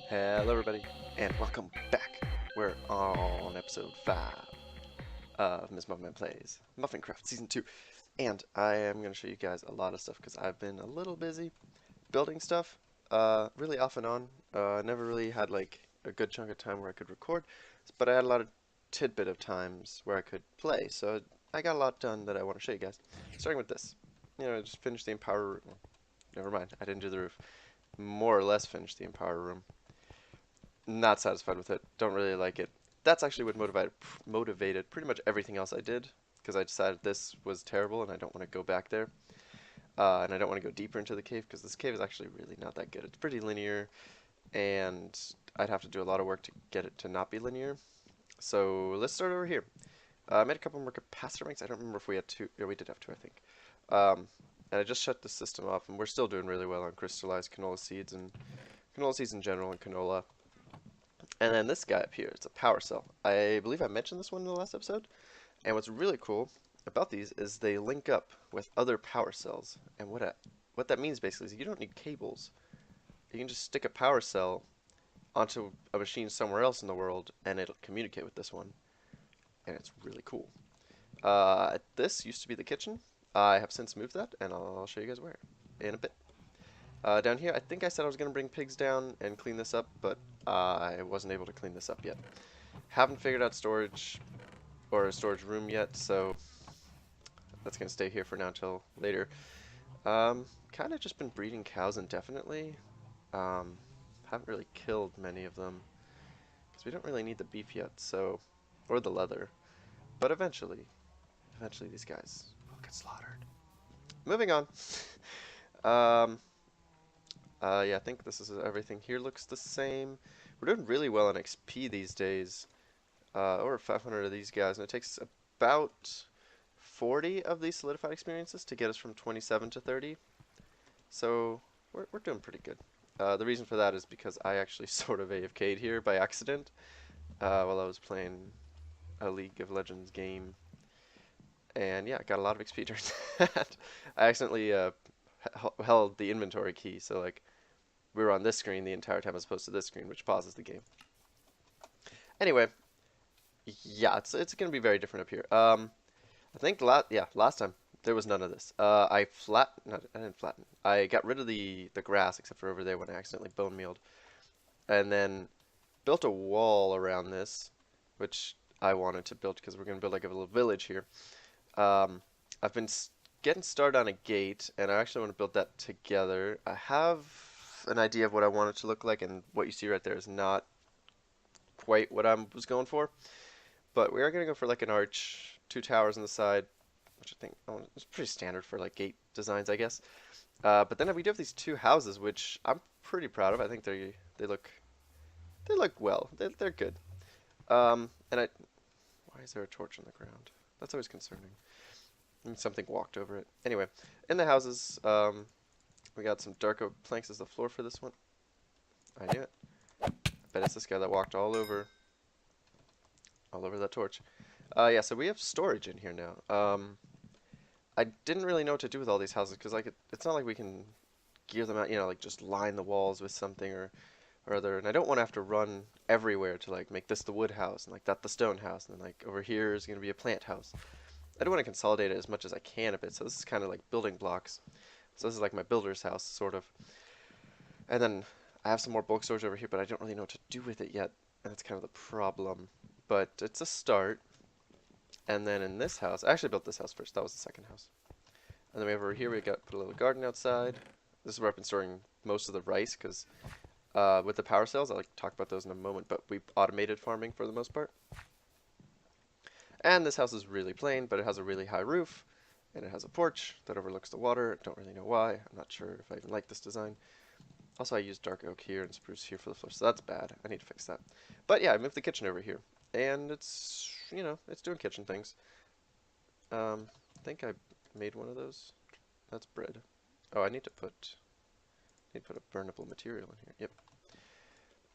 Hello, everybody, and welcome back. We're on episode 5 of Miss Muffin Plays MuffinCraft Season 2, and I am going to show you guys a lot of stuff because I've been a little busy building stuff, really off and on. I never really had like a good chunk of time where I could record, but I had a lot of tidbit of times where I could play, so I got a lot done that I want to show you guys. Starting with this, I just finished the Empower Room. Never mind, I didn't do the roof. More or less finished the Empower Room. Not satisfied with it. Don't really like it. That's actually what motivated pretty much everything else I did, because I decided this was terrible and I don't want to go back there. And I don't want to go deeper into the cave because this cave is actually really not that good. It's pretty linear, and I'd have to do a lot of work to get it to not be linear. So let's start over here. I made a couple more capacitor banks. I don't remember if we had two. Yeah, we did have two, I think. And I just shut the system off, and we're still doing really well on crystallized canola seeds in general and canola. And then this guy up here, it's a power cell. I believe I mentioned this one in the last episode. And what's really cool about these is they link up with other power cells. And what that means basically is you don't need cables. You can just stick a power cell onto a machine somewhere else in the world and it'll communicate with this one. And it's really cool. This used to be the kitchen. I have since moved that and I'll show you guys where in a bit. Down here, I think I said I was going to bring pigs down and clean this up, but I wasn't able to clean this up yet. Haven't figured out storage or a storage room yet, so that's going to stay here for now until later. Kind of just been breeding cows indefinitely. Haven't really killed many of them because we don't really need the beef yet, so or the leather. But eventually these guys will get slaughtered. Moving on. um, yeah, I think this is everything here looks the same. We're doing really well on XP these days. Over 500 of these guys, and it takes about 40 of these solidified experiences to get us from 27 to 30. So we're doing pretty good. The reason for that is because I actually sort of AFK'd here by accident while I was playing a League of Legends game. And yeah, got a lot of XP during that. I accidentally held the inventory key, so like we were on this screen the entire time as opposed to this screen, which pauses the game. Anyway, yeah, it's gonna be very different up here. I think last time there was none of this. I didn't flatten. I got rid of the grass except for over there when I accidentally bone mealed, and then built a wall around this, which I wanted to build because we're gonna build like a little village here. I've been getting started on a gate, and I actually want to build that together. I have an idea of what I want it to look like, and what you see right there is not quite what I was going for. But we are going to go for like an arch, two towers on the side, which I think is pretty standard for like gate designs, I guess. But then we do have these two houses, which I'm pretty proud of. I think they look well. They're good. And why is there a torch on the ground? That's always concerning. Something walked over it. Anyway, in the houses, we got some dark oak planks as the floor for this one. I knew it. I bet it's this guy that walked all over that torch. Yeah, so we have storage in here now. I didn't really know what to do with all these houses because like it's not like we can gear them out, like just line the walls with something or other. And I don't want to have to run everywhere to like make this the wood house and like that the stone house, and then like over here is going to be a plant house. I do want to consolidate it as much as I can a bit. So this is kind of like building blocks. So this is like my builder's house, sort of. And then I have some more bulk storage over here, but I don't really know what to do with it yet. And that's kind of the problem. But it's a start. And then in this house, I actually built this house first. That was the second house. And then we have over here, we got put a little garden outside. This is where I've been storing most of the rice, because with the power cells, I'll like talk about those in a moment, but we automated farming for the most part. And this house is really plain, but it has a really high roof, and it has a porch that overlooks the water. I don't really know why. I'm not sure if I even like this design. Also, I used dark oak here and spruce here for the floor, so that's bad. I need to fix that. But yeah, I moved the kitchen over here, and it's, it's doing kitchen things. I think I made one of those. That's bread. Oh, I need to put a burnable material in here.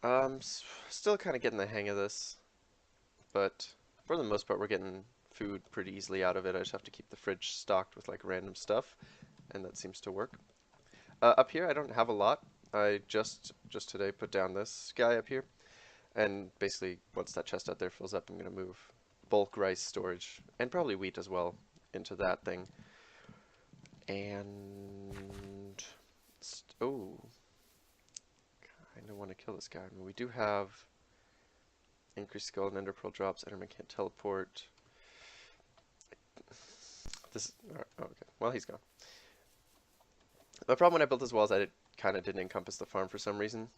Yep. Still kind of getting the hang of this, but for the most part, we're getting food pretty easily out of it. I just have to keep the fridge stocked with like random stuff, and that seems to work. Up here, I don't have a lot. I just today put down this guy up here, and basically once that chest out there fills up, I'm gonna move bulk rice storage and probably wheat as well into that thing. And oh, I don't want to kill this guy. I mean, we do have increased skull and ender pearl drops. Enderman can't teleport. This. Oh, okay. Well, he's gone. The problem when I built this wall is that it kind of didn't encompass the farm for some reason.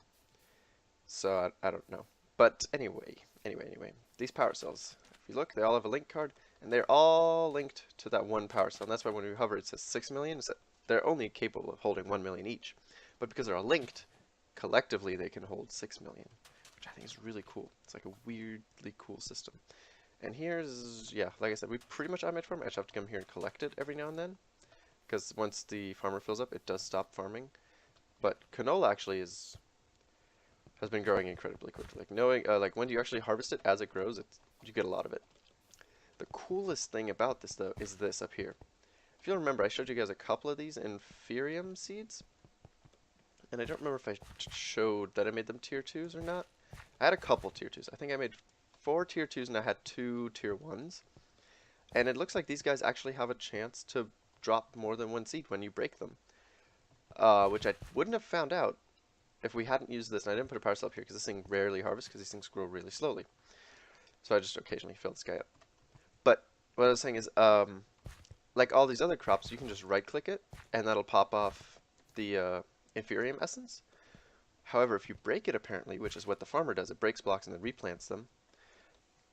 So I don't know. But anyway, these power cells. If you look, they all have a link card, and they're all linked to that one power cell. And that's why when we hover, it says 6 million. Is that they're only capable of holding 1 million each. But because they're all linked, collectively they can hold 6 million, which I think is really cool. It's like a weirdly cool system. And here's, yeah, like I said, we pretty much automated farm. I just have to come here and collect it every now and then, because once the farmer fills up, it does stop farming. But canola actually has been growing incredibly quickly. Like knowing, like when you actually harvest it as it grows, you get a lot of it. The coolest thing about this though is this up here. If you'll remember, I showed you guys a couple of these inferium seeds, and I don't remember if I showed that I made them tier 2s or not. I had a couple tier 2s. I think I made 4 tier 2s and I had 2 tier 1s. And it looks like these guys actually have a chance to drop more than 1 seed when you break them. Which I wouldn't have found out if we hadn't used this, and I didn't put a power cell up here because this thing rarely harvests because these things grow really slowly. So I just occasionally fill this guy up. But what I was saying is, like all these other crops, you can just right-click it, and that'll pop off the inferium essence. However, if you break it apparently, which is what the farmer does, it breaks blocks and then replants them,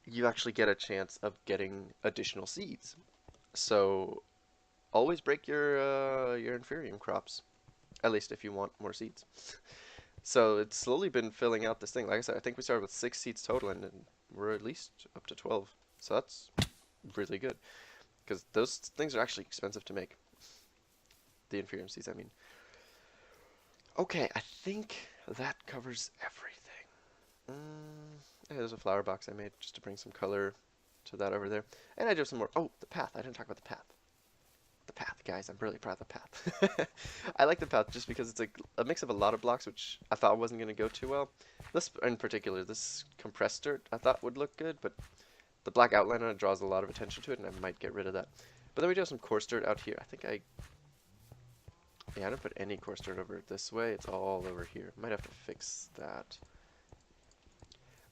you actually get a chance of getting additional seeds. So always break your inferium crops, at least if you want more seeds. So it's slowly been filling out this thing. Like I said, I think we started with 6 seeds total, and we're at least up to 12. So that's really good, because those things are actually expensive to make. The inferium seeds, I mean. Okay, I think that covers everything. Yeah, there's a flower box I made just to bring some color to that over there. And I do have some more. Oh, the path. I didn't talk about the path. The path, guys. I'm really proud of the path. I like the path just because it's a mix of a lot of blocks, which I thought wasn't going to go too well. This, in particular, this compressed dirt, I thought would look good, but the black outline on it draws a lot of attention to it, and I might get rid of that. But then we do have some coarse dirt out here. I think yeah, I don't put any coarse dirt over it this way. It's all over here. Might have to fix that.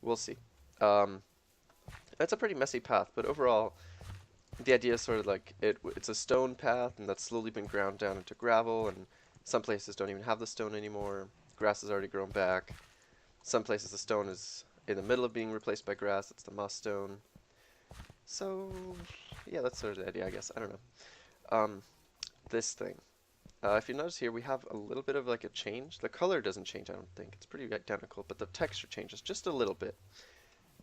We'll see. It's a pretty messy path, but overall, the idea is sort of like it's a stone path, and that's slowly been ground down into gravel, and some places don't even have the stone anymore. Grass has already grown back. Some places the stone is in the middle of being replaced by grass. It's the moss stone. So, yeah, that's sort of the idea, I guess. I don't know. This thing. If you notice here, we have a little bit of like a change. The color doesn't change, I don't think. It's pretty identical, but the texture changes just a little bit.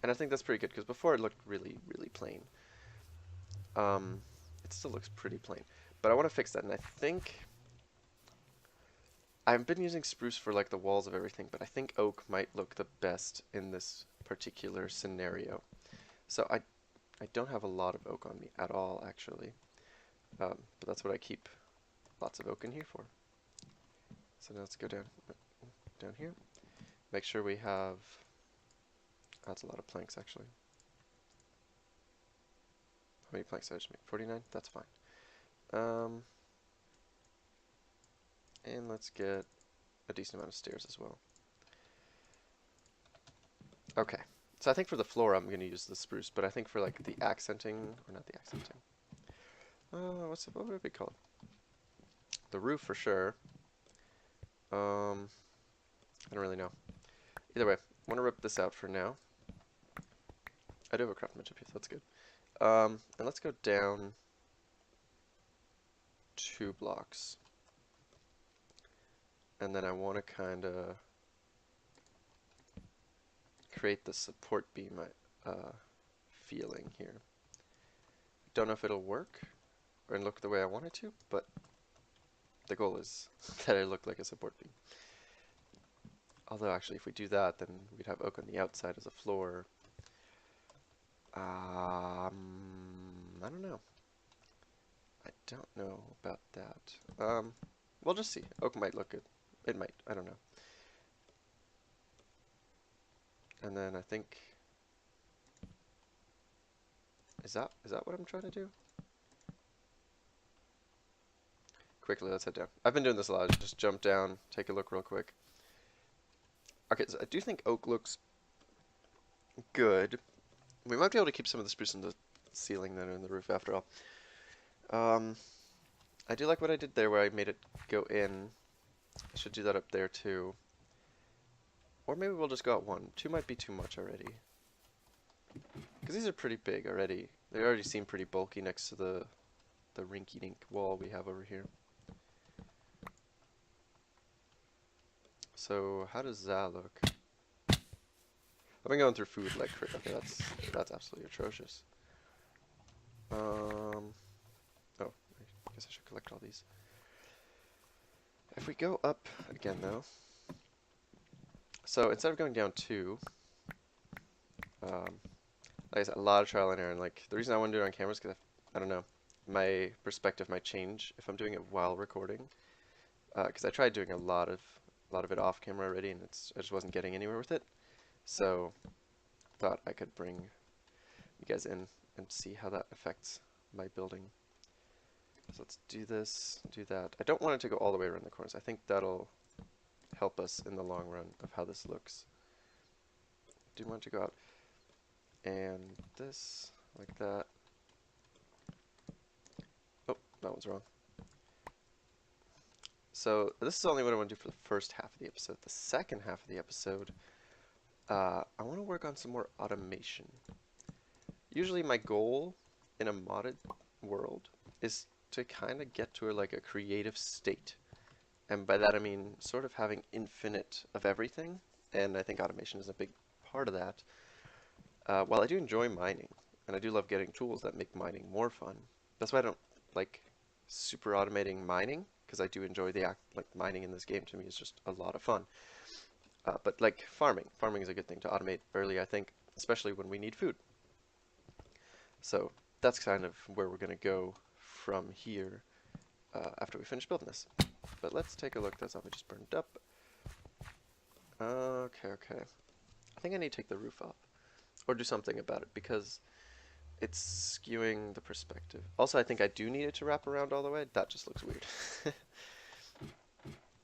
And I think that's pretty good, because before it looked really, really plain. It still looks pretty plain. But I want to fix that, and I think I've been using spruce for like the walls of everything, but I think oak might look the best in this particular scenario. So I don't have a lot of oak on me at all, actually. But that's what I keep lots of oak in here for. So now let's go down here. Make sure we have, that's a lot of planks actually. How many planks did I just make? 49? That's fine. And let's get a decent amount of stairs as well. Okay, so I think for the floor I'm going to use the spruce, but I think for like the accenting, or not the accenting, what would it be called? The roof for sure. I don't really know. Either way, I want to rip this out for now. I do have a craft bench up here, so that's good. And let's go down 2 blocks. And then I want to kind of create the support beam feeling here. Don't know if it'll work or look the way I want it to, but the goal is that it look like a support beam. Although actually if we do that, then we'd have oak on the outside as a floor. I don't know. I don't know about that. We'll just see. Oak might look good. It might. I don't know. And then I think, is that what I'm trying to do? Quickly, let's head down. I've been doing this a lot. Just jump down, take a look real quick. Okay, so I do think oak looks good. We might be able to keep some of the spruce in the ceiling then in the roof after all. I do like what I did there where I made it go in. I should do that up there too. Or maybe we'll just go out one. Two might be too much already. Because these are pretty big already. They already seem pretty bulky next to the rinky-dink wall we have over here. So how does that look? I've been going through food like crazy. Okay, that's absolutely atrocious. Oh, I guess I should collect all these. If we go up again though, so instead of going down two, like I said, a lot of trial and error. And like the reason I want to do it on camera is because I don't know, my perspective might change if I'm doing it while recording. Because I tried doing a lot of it off camera already, and I just wasn't getting anywhere with it. So thought I could bring you guys in and see how that affects my building. So let's do this, do that. I don't want it to go all the way around the corners. I think that'll help us in the long run of how this looks. I do want to go out and this, like that. Oh, that was wrong. So this is only what I want to do for the first half of the episode. The second half of the episode, I want to work on some more automation. Usually my goal in a modded world is to kind of get to like a creative state. And by that I mean sort of having infinite of everything, and I think automation is a big part of that. While I do enjoy mining, and I do love getting tools that make mining more fun, that's why I don't like super automating mining, because I do enjoy the like mining in this game. To me is just a lot of fun. But like farming is a good thing to automate early, I think, especially when we need food. So that's kind of where we're going to go from here after we finish building this. But let's take a look. That's how we just burned up. Okay. I think I need to take the roof off or do something about it because it's skewing the perspective. Also, I think I do need it to wrap around all the way. That just looks weird.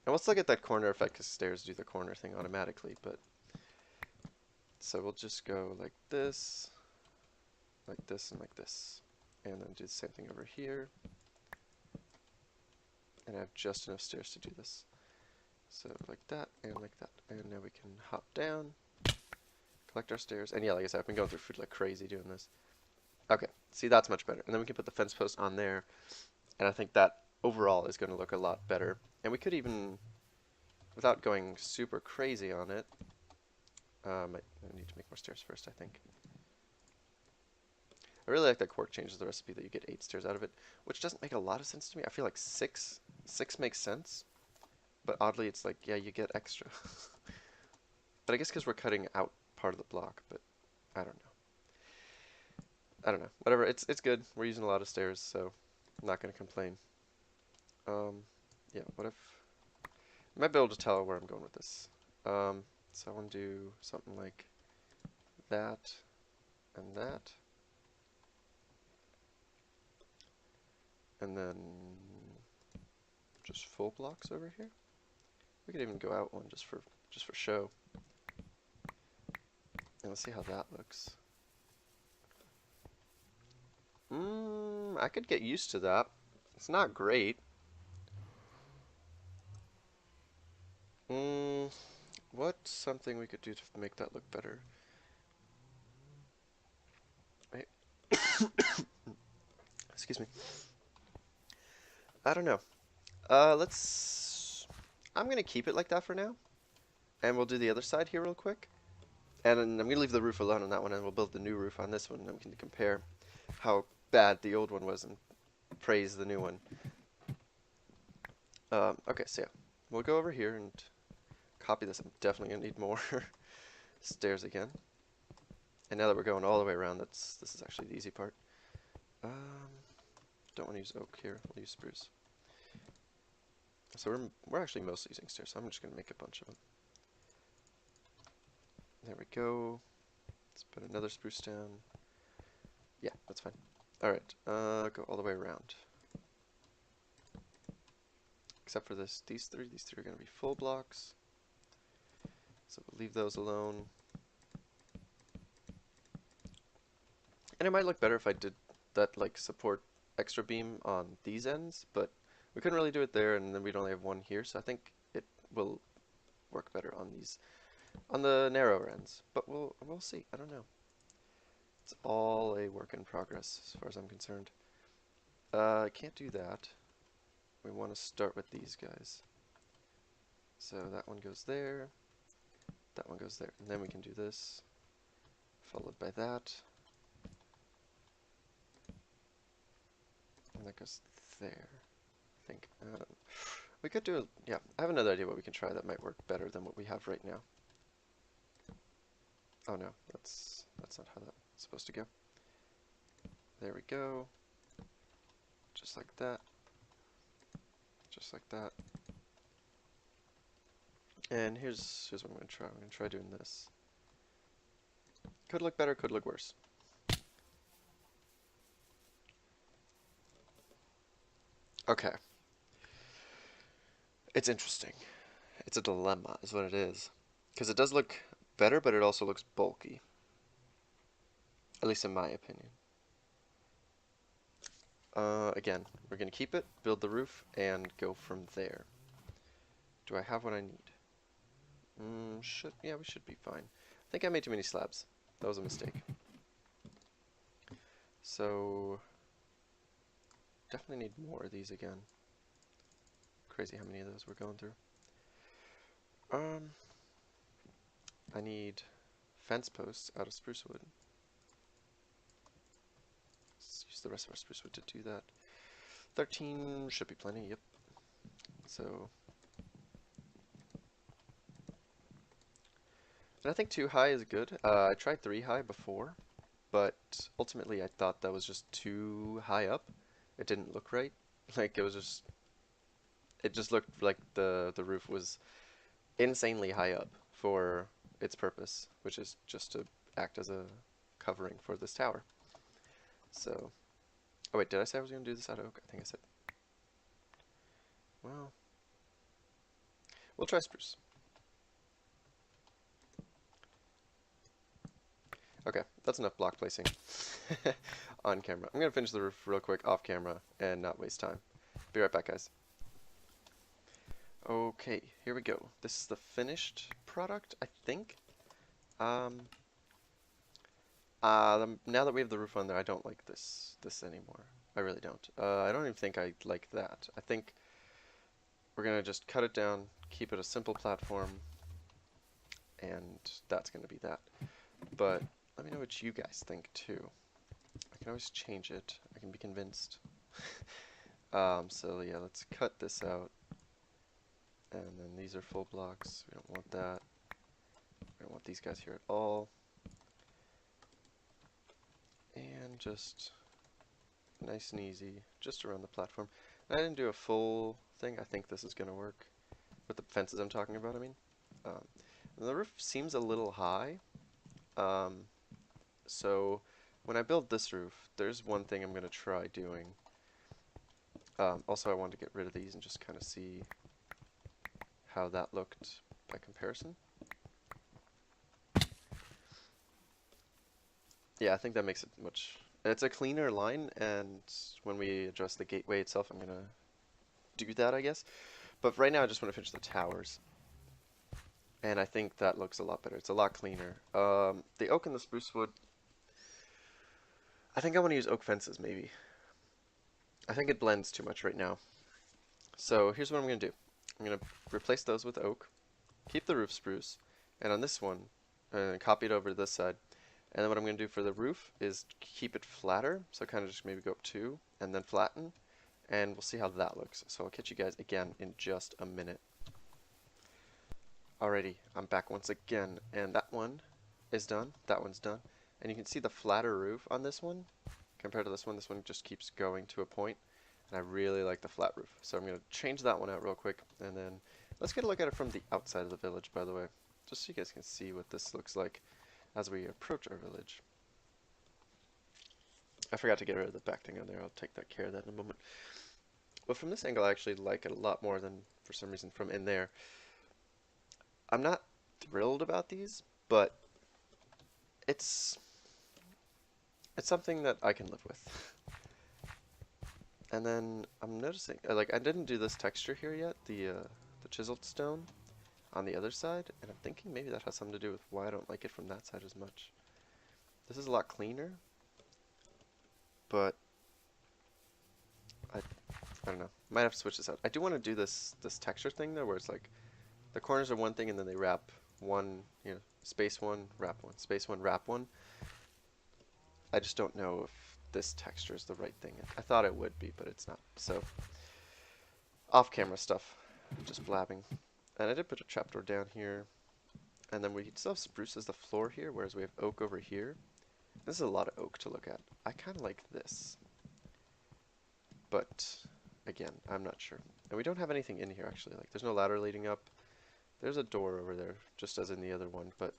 And we'll still get that corner effect because stairs do the corner thing automatically, but so we'll just go like this, and like this. And then do the same thing over here. And I have just enough stairs to do this. So like that, and like that. And now we can hop down, collect our stairs. And yeah, like I said, I've been going through food like crazy doing this. Okay, see, that's much better. And then we can put the fence post on there. And I think that overall is going to look a lot better. And we could even, without going super crazy on it, I need to make more stairs first, I think. I really like that Quark changes the recipe that you get 8 stairs out of it, which doesn't make a lot of sense to me. I feel like 6 makes sense, but oddly it's like, yeah, you get extra. But I guess because we're cutting out part of the block, but I don't know. Whatever, it's good. We're using a lot of stairs, so I'm not going to complain. Yeah, what if... I might be able to tell where I'm going with this. So I want to do something like that and that. And then just full blocks over here. We could even go out one just for show. And let's see how that looks. I could get used to that. It's not great. What's something we could do to make that look better? Wait. Excuse me. I don't know. I'm gonna keep it like that for now, and we'll do the other side here real quick. And then I'm gonna leave the roof alone on that one, and we'll build the new roof on this one, and then we can compare how bad the old one was and praise the new one. Okay, so yeah, we'll go over here and copy this. I'm definitely gonna need more stairs again. And now that we're going all the way around, this is actually the easy part. Don't want to use oak here. We'll use spruce. So we're actually mostly using stairs, so I'm just gonna make a bunch of them. There we go. Let's put another spruce down. Yeah, that's fine. Alright, go all the way around. Except for these three. These three are going to be full blocks. So we'll leave those alone. And it might look better if I did that, like, support extra beam on these ends, but we couldn't really do it there, and then we'd only have one here, so I think it will work better on these, on the narrower ends. But we'll see. I don't know. It's all a work in progress, as far as I'm concerned. I can't do that. We want to start with these guys. So that one goes there, that one goes there, and then we can do this, followed by that, and that goes there, I think. We could do, yeah, I have another idea what we can try that might work better than what we have right now. Oh no, that's not how that's supposed to go. There we go. Just like that. Just like that. And here's what I'm going to try. I'm going to try doing this. Could look better, could look worse. Okay. It's interesting. It's a dilemma, is what it is. Because it does look better, but it also looks bulky. At least in my opinion. Again, we're going to keep it, build the roof, and go from there. Do I have what I need? Yeah, we should be fine. I think I made too many slabs. That was a mistake. So, definitely need more of these again. Crazy how many of those we're going through. I need fence posts out of spruce wood. Let's use the rest of our spruce wood to do that. 13 should be plenty, yep. So, and I think 2 high is good. I tried 3 high before, but ultimately I thought that was just too high up. It didn't look right. Like, it just looked like the roof was insanely high up for its purpose, which is just to act as a covering for this tower. So, oh wait, did I say I was going to do this out of oak? I think I said. Well, we'll try spruce. Okay, that's enough block placing on camera. I'm going to finish the roof real quick off camera and not waste time. Be right back, guys. Okay, here we go. This is the finished product, I think. Now that we have the roof on there, I don't like this anymore. I really don't. I don't even think I like that. I think we're going to just cut it down, keep it a simple platform, and that's going to be that. But let me know what you guys think too. I can always change it. I can be convinced. So yeah, let's cut this out. And then these are full blocks. We don't want that. We don't want these guys here at all. And just nice and easy, just around the platform. And I didn't do a full thing. I think this is going to work with the fences I'm talking about, I mean. The roof seems a little high. So when I build this roof, there's one thing I'm going to try doing. Also, I wanted to get rid of these and just kind of see how that looked by comparison. Yeah, I think that makes it much... It's a cleaner line, and when we adjust the gateway itself, I'm going to do that, I guess. But right now, I just want to finish the towers. And I think that looks a lot better. It's a lot cleaner. The oak and the spruce wood... I think I want to use oak fences, maybe. I think it blends too much right now. So here's what I'm going to do. I'm going to replace those with oak, keep the roof spruce, and on this one, copy it over to this side. And then what I'm going to do for the roof is keep it flatter, so kind of just maybe go up 2, and then flatten, and we'll see how that looks. So I'll catch you guys again in just a minute. Alrighty, I'm back once again, and that one is done, that one's done. And you can see the flatter roof on this one, compared to this one just keeps going to a point, and I really like the flat roof. So I'm going to change that one out real quick, and then let's get a look at it from the outside of the village, by the way. just so you guys can see what this looks like as we approach our village. I forgot to get rid of the back thing on there. I'll take that care of that in a moment. But from this angle, I actually like it a lot more than, for some reason, from in there. I'm not thrilled about these, but it's it's something that I can live with. And then I'm noticing, like, I didn't do this texture here yet, the chiseled stone on the other side, and I'm thinking maybe that has something to do with why I don't like it from that side as much. This is a lot cleaner, but I don't know. Might have to switch this out. I do want to do this texture thing though, where it's like the corners are one thing and then they wrap one, space one, wrap one, space one, wrap one. I just don't know if this texture is the right thing. I thought it would be, but it's not. So, off-camera stuff, just blabbing. And I did put a trapdoor down here, and then we still have spruce as the floor here, whereas we have oak over here. This is a lot of oak to look at. I kind of like this, but again, I'm not sure. And we don't have anything in here actually. Like, there's no ladder leading up. There's a door over there, just as in the other one, but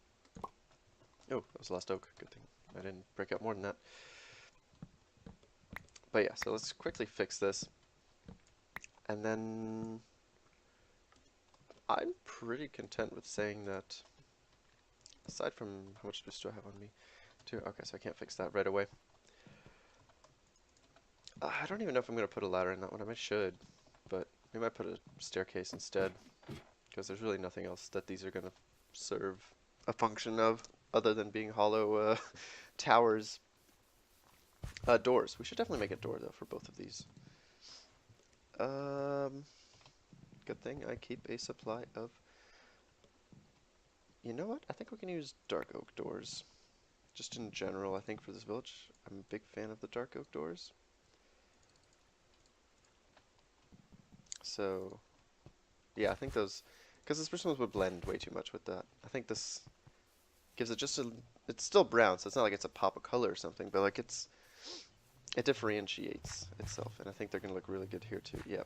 oh, that was lost oak. Good thing I didn't break out more than that. But yeah, so let's quickly fix this. And then I'm pretty content with saying that, aside from how much spruce do I have on me? Two. Okay, so I can't fix that right away. I don't even know if I'm going to put a ladder in that one. I might should, but maybe I put a staircase instead, because there's really nothing else that these are going to serve a function of other than being hollow towers. Doors. We should definitely make a door, though, for both of these. Good thing I keep a supply of... You know what? I think we can use dark oak doors. Just in general, I think for this village, I'm a big fan of the dark oak doors. So, yeah, I think those... Because the spruce ones would blend way too much with that. I think this gives it just a... It's still brown, so it's not like it's a pop of color or something, but like it differentiates itself, and I think they're going to look really good here too. Yeah.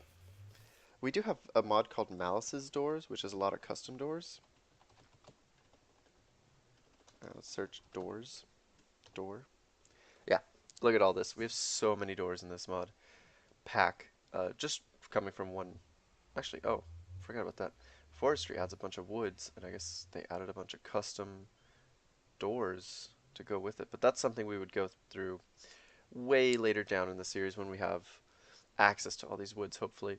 We do have a mod called Malice's Doors, which is a lot of custom doors. Let's search doors. Door. Yeah, look at all this. We have so many doors in this mod pack, just coming from one. Actually, oh, forgot about that. Forestry adds a bunch of woods, and I guess they added a bunch of custom doors to go with it. But that's something we would go through way later down in the series when we have access to all these woods, hopefully.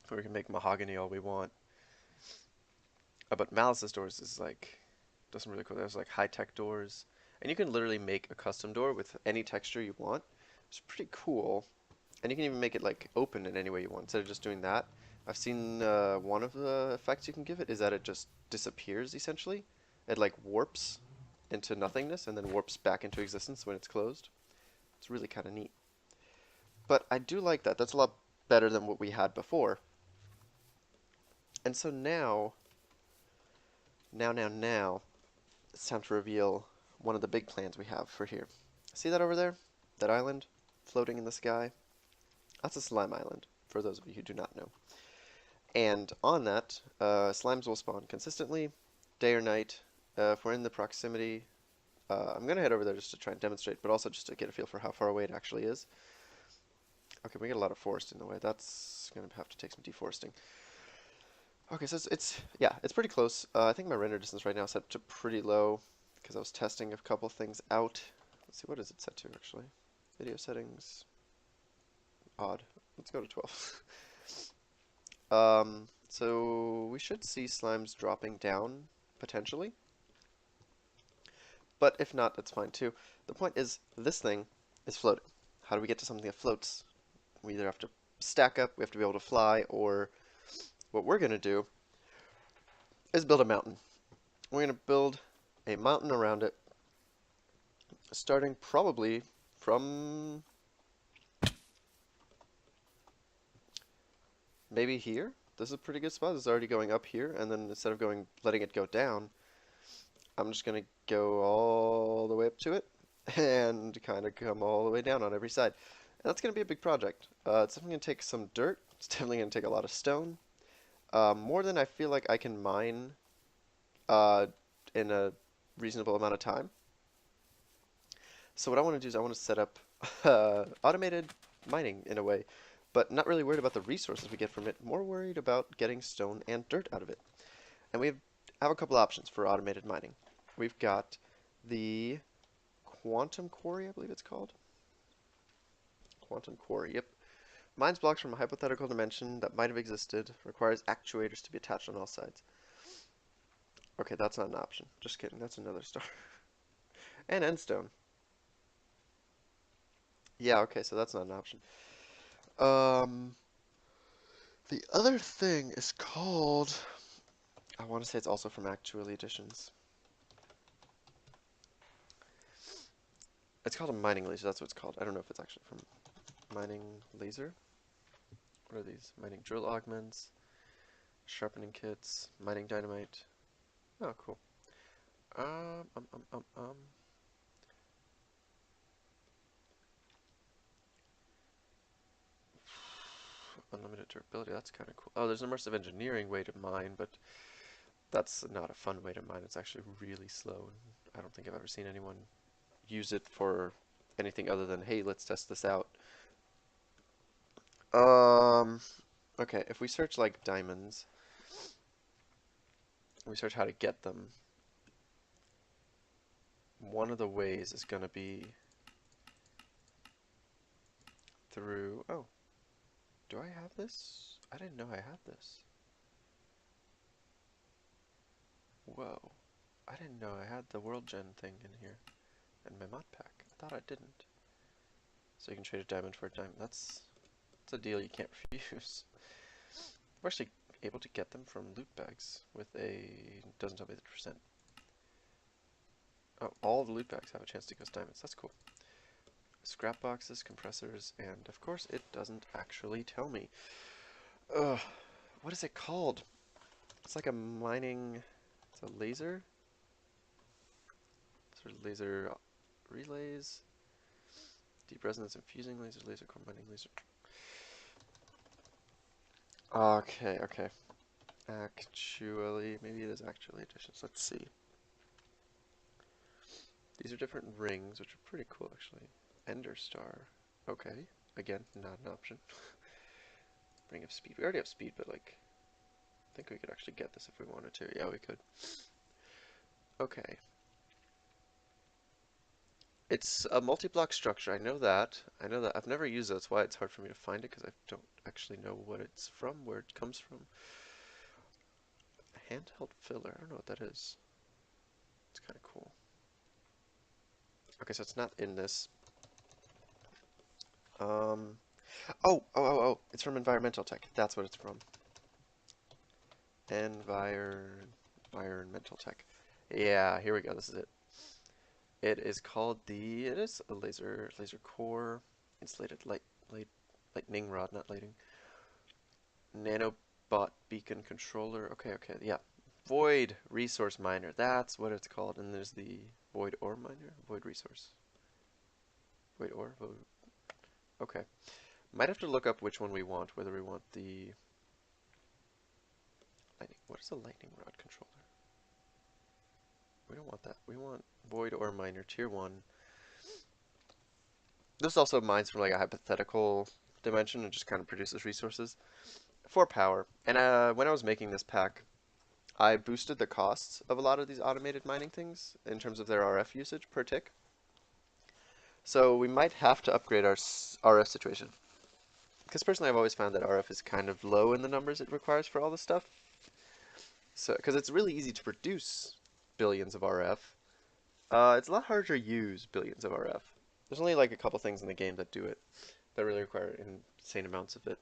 Where we can make mahogany all we want. But Malice's Doors is like, does some really cool. There's like high-tech doors. And you can literally make a custom door with any texture you want. It's pretty cool. And you can even make it like open in any way you want instead of just doing that. I've seen one of the effects you can give it is that it just disappears essentially. It like warps into nothingness and then warps back into existence when it's closed. It's really kind of neat. But I do like that. That's a lot better than what we had before. And so now, it's time to reveal one of the big plans we have for here. See that over there? That island floating in the sky? That's a slime island, for those of you who do not know. And on that, slimes will spawn consistently, day or night. If we're in the proximity, I'm going to head over there just to try and demonstrate, but also just to get a feel for how far away it actually is. Okay, we get a lot of forest in the way. That's going to have to take some deforesting. Okay, so it's pretty close. I think my render distance right now is set to pretty low because I was testing a couple things out. Let's see, what is it set to actually? Video settings. Odd. Let's go to 12. So we should see slimes dropping down potentially. But if not, that's fine too. The point is, this thing is floating. How do we get to something that floats? We either have to stack up, we have to be able to fly, or what we're going to do is build a mountain. We're going to build a mountain around it, starting probably from maybe here. This is a pretty good spot. This is already going up here, and then instead of letting it go down, I'm just going to go all the way up to it and kind of come all the way down on every side. And that's going to be a big project. It's definitely going to take some dirt. It's definitely going to take a lot of stone. More than I feel like I can mine uh, in a reasonable amount of time. So what I want to do is I want to set up automated mining in a way, but not really worried about the resources we get from it, more worried about getting stone and dirt out of it. And have a couple options for automated mining. We've got the Quantum Quarry, I believe it's called. Quantum Quarry, yep. Mines blocks from a hypothetical dimension that might have existed, requires actuators to be attached on all sides. Okay, that's not an option. Just kidding, that's another star. And endstone. Yeah, okay, so that's not an option. Um, the other thing is called, I want to say it's also from Actually Editions. It's called a mining laser, that's what it's called. I don't know if it's actually from mining laser. What are these? Mining drill augments, sharpening kits, mining dynamite. Oh, cool. Um, um, um, um, um. Unlimited durability, that's kind of cool. Oh, there's an immersive engineering way to mine, but that's not a fun way to mine. It's actually really slow. I don't think I've ever seen anyone use it for anything other than, hey, let's test this out. Um, okay, if we search like diamonds, we search how to get them, one of the ways is going to be through, oh, do I have this? I didn't know I had this. Whoa, I didn't know I had the world gen thing in here in my mod pack. I thought I didn't. So you can trade a diamond for a diamond. That's a deal you can't refuse. We're actually able to get them from loot bags with a, doesn't tell me the percent. Oh, all the loot bags have a chance to go as diamonds. That's cool. Scrap boxes, compressors, and of course it doesn't actually tell me. Ugh, what is it called? It's like a mining, it's a laser? Sort of laser relays? Deep resonance infusing laser, laser core mining laser. Okay, okay. Actually, maybe it is actually additions. Let's see. These are different rings, which are pretty cool, actually. Ender Star. Okay. Again, not an option. Ring of Speed. We already have speed, but, like, I think we could actually get this if we wanted to. Yeah, we could. Okay. It's a multi-block structure. I know that. I know that. I've never used it. That's why it's hard for me to find it, because I don't actually know what it's from, where it comes from. A handheld filler. I don't know what that is. It's kind of cool. Okay, so it's not in this. Um, oh, it's from environmental tech. That's what it's from. Environmental tech. Yeah, here we go. This is it. It is called it is a laser core, insulated lightning rod, not lighting. Nanobot beacon controller. Okay, yeah. Void resource miner. That's what it's called. And there's the void ore miner, void resource. Void ore. Void. Okay. Might have to look up which one we want. Whether we want the lightning. What is a lightning rod controller? We don't want that. We want void ore miner tier 1. This also mines from like a hypothetical dimension and just kind of produces resources for power. And when I was making this pack, I boosted the costs of a lot of these automated mining things in terms of their RF usage per tick. So we might have to upgrade our RF situation. Because personally, I've always found that RF is kind of low in the numbers it requires for all this stuff. So, because it's really easy to produce billions of RF, it's a lot harder to use billions of RF. There's only like a couple things in the game that do it, that really require insane amounts of it.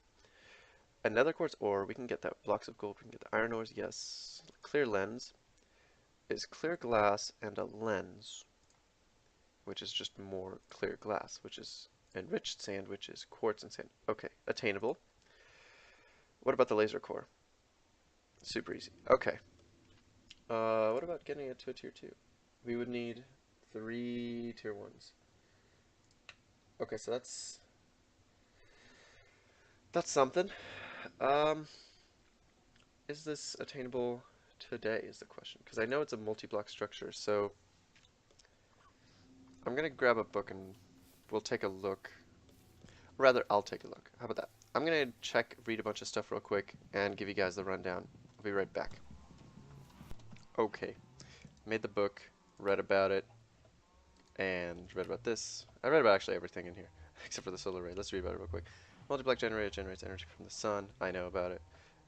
A nether quartz ore, we can get that. Blocks of gold, we can get the iron ores, yes. Clear lens is clear glass and a lens, which is just more clear glass, which is enriched sand, which is quartz and sand. Okay, attainable. What about the laser core? Super easy. Okay. What about getting it to a tier 2? We would need 3 tier 1s. Okay, so that's something. Um, is this attainable today is the question. Because I know it's a multi-block structure, so I'm going to grab a book and we'll take a look. Rather, I'll take a look. How about that? I'm going to read a bunch of stuff real quick, and give you guys the rundown. I'll be right back. Okay. Made the book, read about it, and read about this. I read about actually everything in here, except for the solar array. Let's read about it real quick. Multi-block generator generates energy from the sun. I know about it.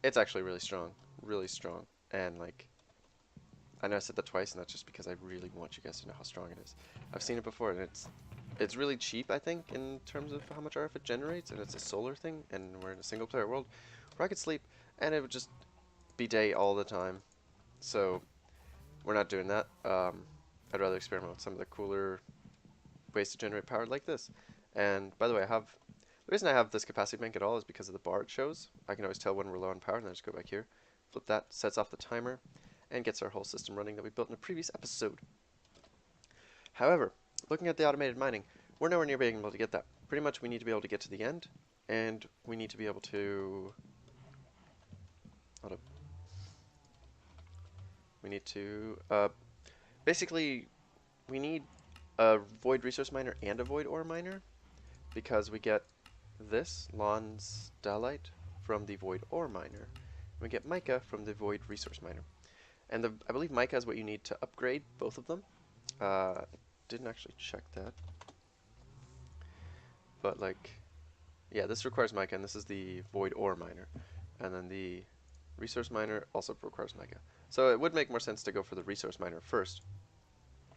It's actually really strong. Really strong. And, like, I know I said that twice, and that's just because I really want you guys to know how strong it is. I've seen it before, and it's really cheap, I think, in terms of how much RF it generates, and it's a solar thing, and we're in a single-player world where I could sleep, and it would just be day all the time. So we're not doing that. I'd rather experiment with some of the cooler ways to generate power like this. And by the way, the reason I have this capacity bank at all is because of the bar it shows. I can always tell when we're low on power, and then I just go back here, flip that, sets off the timer, and gets our whole system running that we built in a previous episode. However, looking at the automated mining, we're nowhere near being able to get that. Pretty much we need to be able to get to the end, and we need to be able to... Hold up. We need to... basically, we need a void resource miner and a void ore miner, because we get this, Lonsdalite, from the void ore miner. We get mica from the void resource miner. And I believe mica is what you need to upgrade both of them. Didn't actually check that. But, like, yeah, this requires mica, and this is the void ore miner. And then the resource miner also requires mica. So it would make more sense to go for the resource miner first.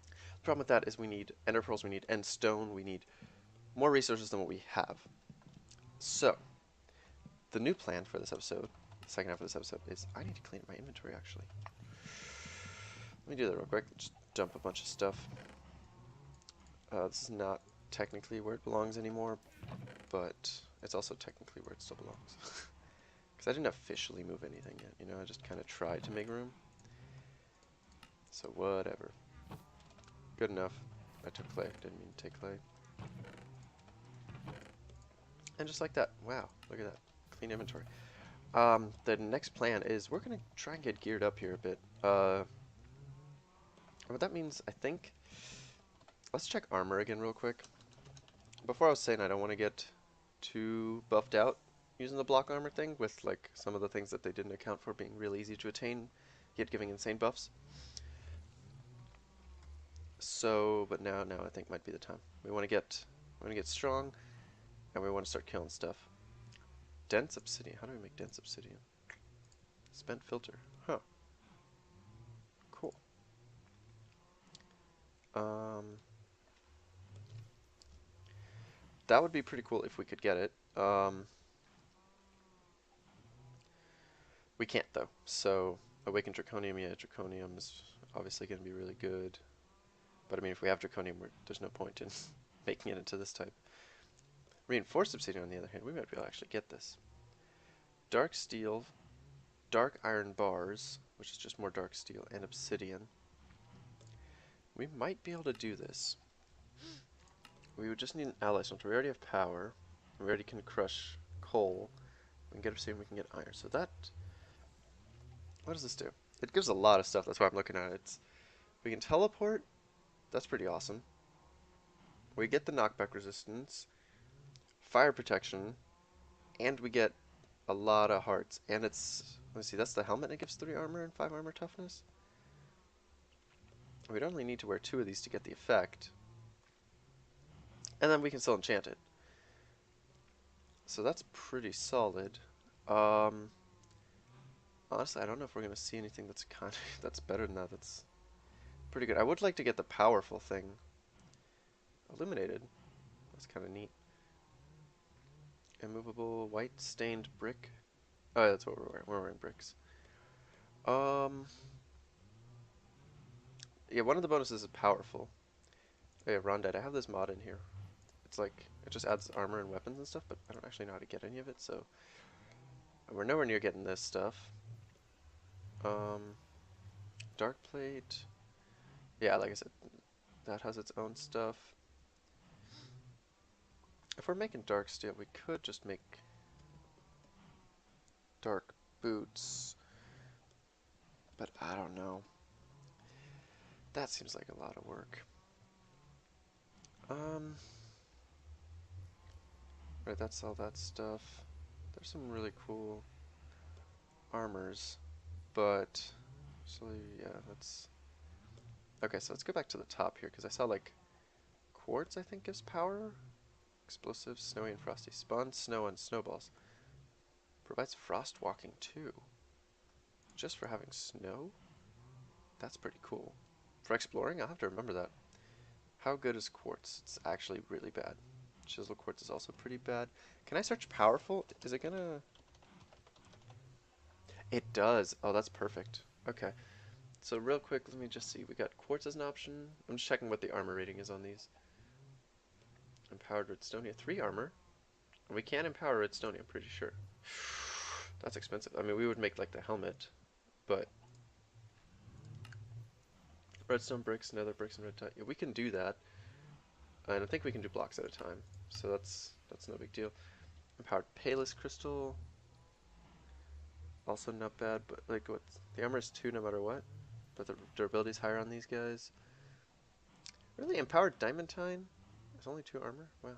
The problem with that is we need ender pearls, we need end stone, we need more resources than what we have. So, the new plan for this episode, the second half of this episode, is I need to clean up my inventory, actually. Let me do that real quick. Just dump a bunch of stuff. This is not technically where it belongs anymore, but it's also technically where it still belongs. Because I didn't officially move anything yet, you know, I just kind of tried to make room. So whatever. Good enough. I took clay. Didn't mean to take clay. And just like that. Wow, look at that. Clean inventory. The next plan is we're going to try and get geared up here a bit. What that means, I think... Let's check armor again real quick. Before I was saying I don't want to get too buffed out using the block armor thing with like some of the things that they didn't account for being really easy to attain, yet giving insane buffs. So, but now I think might be the time. We want to get strong, and we want to start killing stuff. Dense obsidian. How do we make dense obsidian? Spent filter. Huh. Cool. That would be pretty cool if we could get it. We can't though. So awakened draconium, yeah, draconium is obviously going to be really good. But I mean, if we have draconium, there's no point in making it into this type. Reinforced obsidian, on the other hand, we might be able to actually get this. Dark steel, dark iron bars, which is just more dark steel, and obsidian. We might be able to do this. We would just need an ally smelter. We already have power. We already can crush coal. We can get obsidian, we can get iron. So that... What does this do? It gives a lot of stuff, that's why I'm looking at it. We can teleport. That's pretty awesome. We get the knockback resistance, fire protection, and we get a lot of hearts. And it's... Let's see, that's the helmet, and it gives 3 armor and 5 armor toughness. We'd only need to wear 2 of these to get the effect. And then we can still enchant it. So that's pretty solid. Honestly, I don't know if we're going to see anything that's that's better than that. That's pretty good. I would like to get the powerful thing. Illuminated. That's kind of neat. Immovable white stained brick. Oh, that's what we're wearing. We're wearing bricks. Yeah, one of the bonuses is powerful. Oh yeah, Rondite. I have this mod in here. It's like, it just adds armor and weapons and stuff, but I don't actually know how to get any of it, so... We're nowhere near getting this stuff. Dark plate. Yeah, like I said, that has its own stuff. If we're making dark steel, we could just make dark boots. But I don't know. That seems like a lot of work. Right, that's all that stuff. There's some really cool armors, but actually, yeah, that's okay. So let's go back to the top here because I saw like quartz. I think gives power. Explosive, snowy and frosty. Spawn snow and snowballs. Provides frost walking too. Just for having snow? That's pretty cool. For exploring, I'll have to remember that. How good is quartz? It's actually really bad. Chisel quartz is also pretty bad. Can I search powerful? Is it gonna... It does. Oh, that's perfect. Okay. So real quick, let me just see. We got quartz as an option. I'm just checking what the armor rating is on these. Empowered redstonia 3 armor. And we can empower redstonia, I'm pretty sure. That's expensive. I mean, we would make like the helmet, but redstone bricks, nether bricks, and red tile. Yeah, we can do that. And I think we can do blocks at a time. So that's no big deal. Empowered Palus crystal. Also not bad, but like what the armor is 2 no matter what. But the durability is higher on these guys. Really, empowered diamantine? There's only 2 armor? Wow.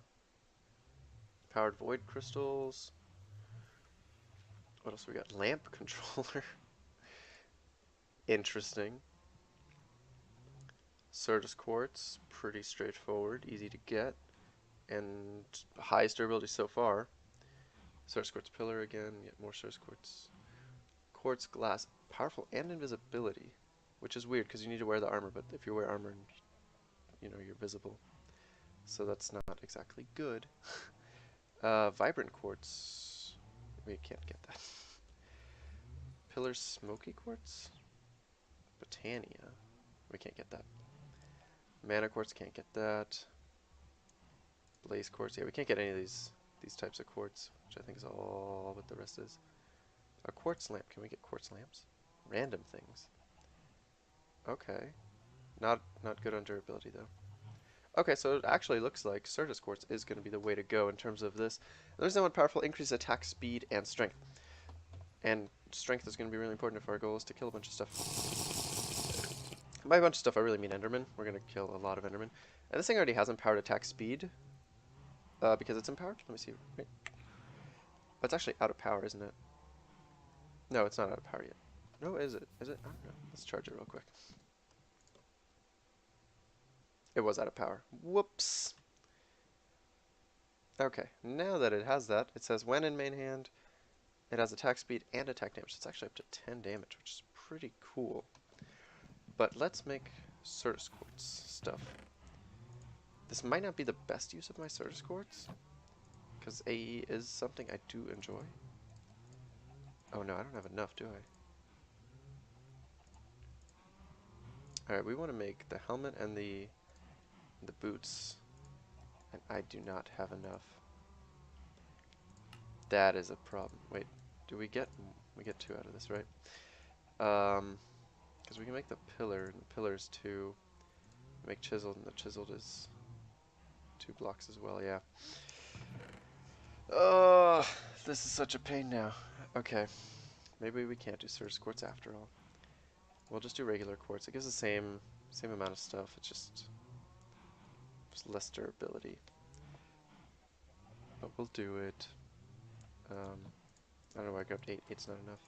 Empowered void crystals. What else we got? Lamp controller. Interesting. Certus quartz, pretty straightforward, easy to get, and highest durability so far. Certus quartz pillar again, yet more Certus quartz. Quartz glass, powerful and invisibility, which is weird because you need to wear the armor, but if you wear armor, you're visible. So that's not exactly good. Vibrant quartz, we can't get that. Pillar smoky quartz? Botania, we can't get that. Mana quartz, can't get that. Blaze quartz, yeah, we can't get any of these types of quartz, which I think is all what the rest is. A quartz lamp, can we get quartz lamps? Random things. Okay. Not good on durability though. Okay, so it actually looks like Certus quartz is going to be the way to go in terms of this. There's no one powerful, increase attack speed and strength. And strength is going to be really important if our goal is to kill a bunch of stuff. By a bunch of stuff, I really mean Enderman. We're going to kill a lot of Enderman. And this thing already has empowered attack speed. Because it's empowered? Let me see. Wait. But it's actually out of power, isn't it? No, it's not out of power yet. No, is it? Is it? I don't know. Let's charge it real quick. It was out of power. Whoops. Okay, now that it has that, it says when in main hand, it has attack speed and attack damage. It's actually up to 10 damage, which is pretty cool. But let's make Certus quartz stuff. This might not be the best use of my Certus quartz, because AE is something I do enjoy. Oh no, I don't have enough, do I? Alright, we want to make the helmet and the boots, and I do not have enough. That is a problem. Wait, we get 2 out of this, right? Because we can make the pillar, and the pillar is 2. Make chiseled, and the chiseled is 2 blocks as well, yeah. Oh, this is such a pain now. Okay, maybe we can't do Certus quartz after all. We'll just do regular quartz. It gives the same amount of stuff. It's just less durability. But we'll do it. I don't know why I grabbed 8. 8's not enough.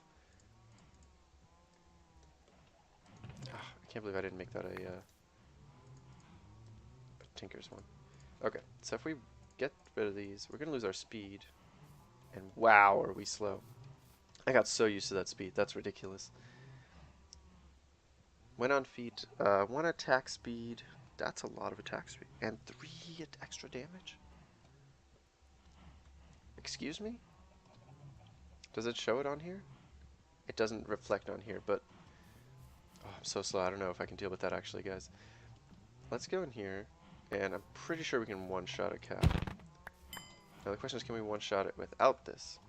I can't believe I didn't make that a Tinker's one. Okay, so if we get rid of these, we're going to lose our speed. And wow, are we slow. I got so used to that speed. That's ridiculous. When on feet, 1 attack speed. That's a lot of attack speed. And 3 extra damage? Excuse me? Does it show it on here? It doesn't reflect on here, but... Oh, I'm so slow. I don't know if I can deal with that actually, guys. Let's go in here, and I'm pretty sure we can one-shot a cow. Now the question is, can we one-shot it without this?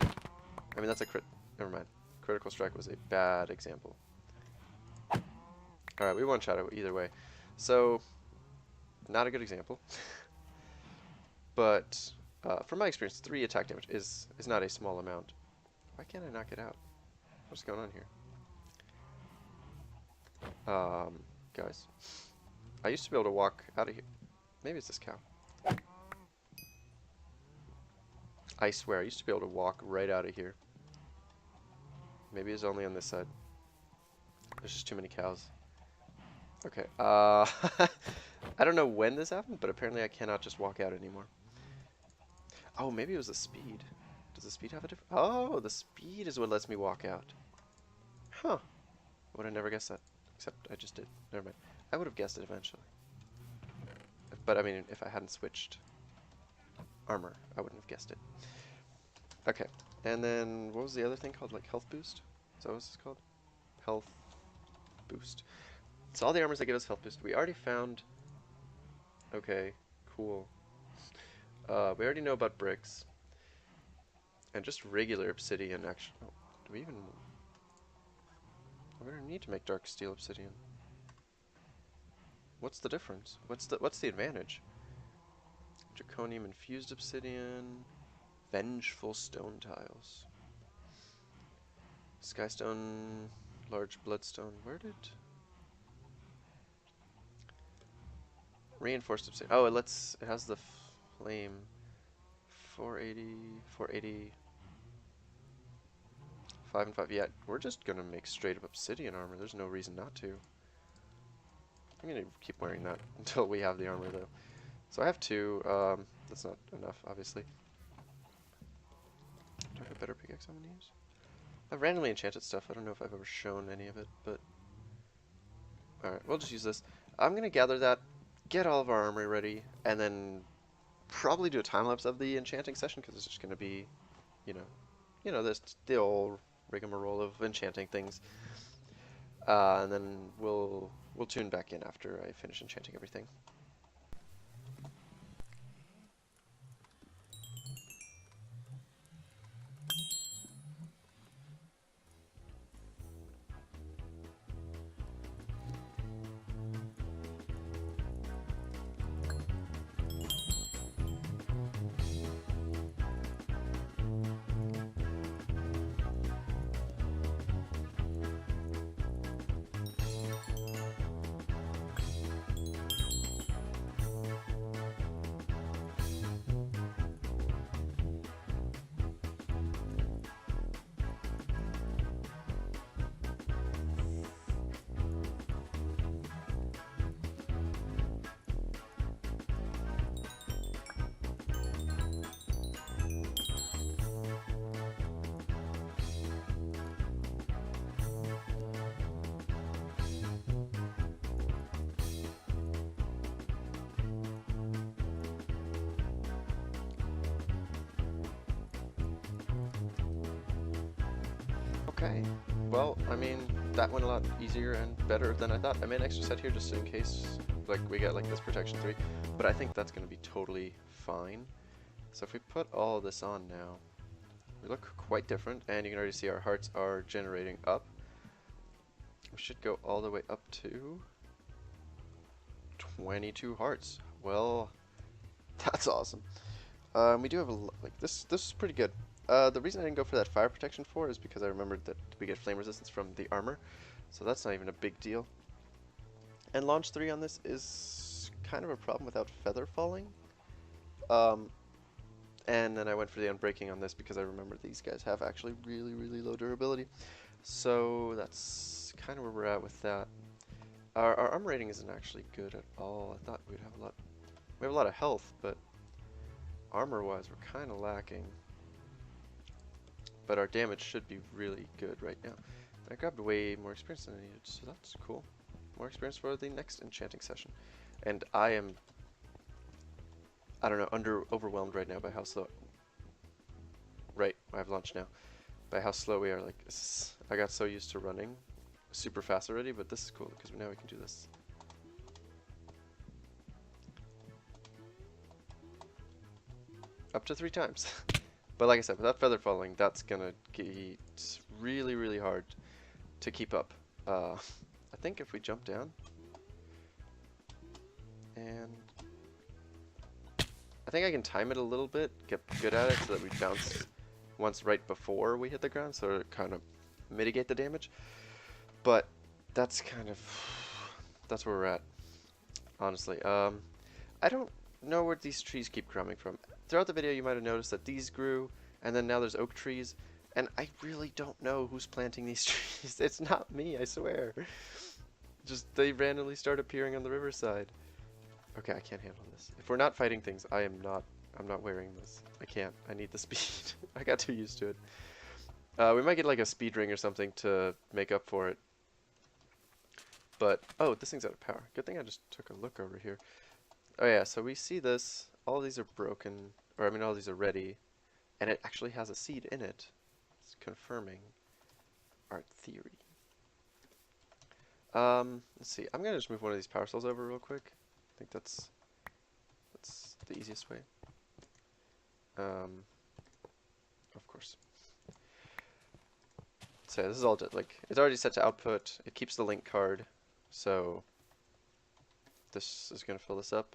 I mean, that's a crit... Never mind. Critical strike was a bad example. Alright, we one-shot it either way. So, not a good example. But, from my experience, 3 attack damage is not a small amount. Why can't I knock it out? What's going on here? Guys, I used to be able to walk out of here. Maybe it's this cow. I swear, I used to be able to walk right out of here. Maybe it's only on this side. There's just too many cows. Okay, I don't know when this happened, but apparently I cannot just walk out anymore. Oh, maybe it was the speed. Does the speed have a different... Oh, the speed is what lets me walk out. Huh. Would have never guessed that. Except I just did. Never mind. I would have guessed it eventually. But I mean, if I hadn't switched armor, I wouldn't have guessed it. Okay. And then, what was the other thing called? Like health boost? Is that what it's called? Health boost. So all the armors that give us health boost, we already found... Okay, cool. We already know about bricks. And just regular obsidian, actually. Oh, do we even... We're gonna need to make dark steel obsidian. What's the difference? What's the advantage? Draconium infused obsidian, vengeful stone tiles, skystone, large bloodstone. Where did reinforced obsidian? Oh, it has the flame. 480, 480, 5 and 5. Yeah, we're just gonna make straight up obsidian armor. There's no reason not to. I'm gonna keep wearing that until we have the armor, though. So I have two. That's not enough, obviously. Do I have a better pickaxe I'm gonna use? I've randomly enchanted stuff. I don't know if I've ever shown any of it, but... Alright, we'll just use this. I'm gonna gather that, get all of our armor ready, and then probably do a time-lapse of the enchanting session, because it's just gonna be, this the old rigmarole of enchanting things. And then we'll tune back in after I finish enchanting everything. Okay, well, I mean, that went a lot easier and better than I thought. I made an extra set here just in case, like, we get, like, this protection 3, but I think that's going to be totally fine. So if we put all this on now, we look quite different, and you can already see our hearts are generating up. We should go all the way up to 22 hearts. Well, that's awesome. We do have this is pretty good. The reason I didn't go for that fire protection 4 is because I remembered that we get flame resistance from the armor, so that's not even a big deal. And launch 3 on this is kind of a problem without feather falling. And then I went for the unbreaking on this because I remembered these guys have actually really, really low durability. So that's kind of where we're at with that. Our armor rating isn't actually good at all. I thought we'd have a lot. We have a lot of health, but armor-wise, we're kind of lacking. But our damage should be really good right now. I grabbed way more experience than I needed, so that's cool. More experience for the next enchanting session. And I am, I don't know, overwhelmed right now by how slow. Right, I have lunch now. By how slow we are. Like, I got so used to running super fast already, but this is cool because now we can do this. Up to 3 times. But like I said, without feather falling, that's gonna get really, really hard to keep up. I think if we jump down, and I think I can time it a little bit, get good at it, so that we bounce once right before we hit the ground, so to kind of mitigate the damage. But that's kind of that's where we're at, honestly. I don't know where these trees keep coming from. Throughout the video, you might have noticed that these grew, and then now there's oak trees, and I really don't know who's planting these trees. It's not me, I swear. Just they randomly start appearing on the riverside. Okay, I can't handle this. If we're not fighting things, I'm not wearing this. I can't. I need the speed. I got too used to it. We might get like a speed ring or something to make up for it. But, oh, this thing's out of power. Good thing I just took a look over here. Oh yeah, so we see this. All these are broken, or I mean all these are ready, and it actually has a seed in it. It's confirming our theory. Let's see. I'm gonna just move one of these power cells over real quick. I think that's the easiest way. Of course. So this is all just, like, it's already set to output. It keeps the link card, so this is gonna fill this up.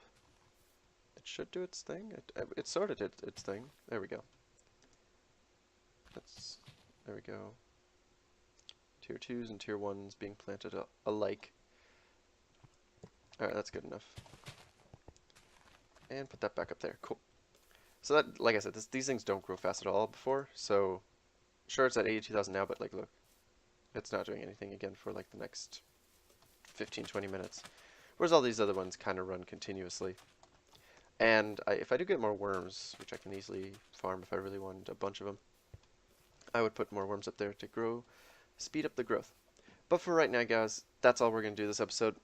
It should do its thing. It sort of did its thing. There we go. There we go. Tier 2s and Tier 1s being planted alike. Alright, that's good enough. And put that back up there. Cool. So that, like I said, these things don't grow fast at all before, so sure it's at 82,000 now, but like look, it's not doing anything again for like the next 15-20 minutes. Whereas all these other ones kind of run continuously. And if I do get more worms, which I can easily farm if I really wanted a bunch of them, I would put more worms up there to speed up the growth. But for right now, guys, that's all we're going to do this episode.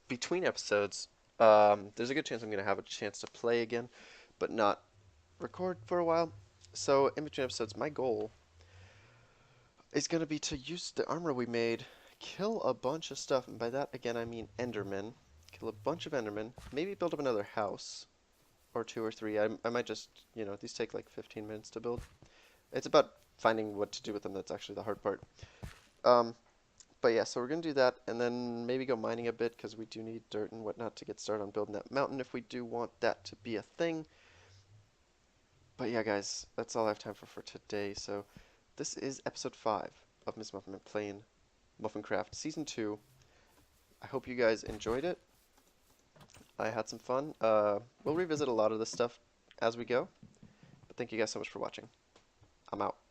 Between episodes, there's a good chance I'm going to have a chance to play again, but not record for a while. So in between episodes, my goal is going to be to use the armor we made, kill a bunch of stuff, and by that, again, I mean Endermen. Kill a bunch of Endermen, maybe build up another house, or 2 or 3. I might just, you know, these take like 15 minutes to build. It's about finding what to do with them that's actually the hard part. But yeah, so we're going to do that, and then maybe go mining a bit, because we do need dirt and whatnot to get started on building that mountain if we do want that to be a thing. But yeah, guys, that's all I have time for today. So this is episode 5 of Miss Muffin playing MuffinCraft Season 2. I hope you guys enjoyed it. I had some fun. We'll revisit a lot of this stuff as we go. But thank you guys so much for watching. I'm out.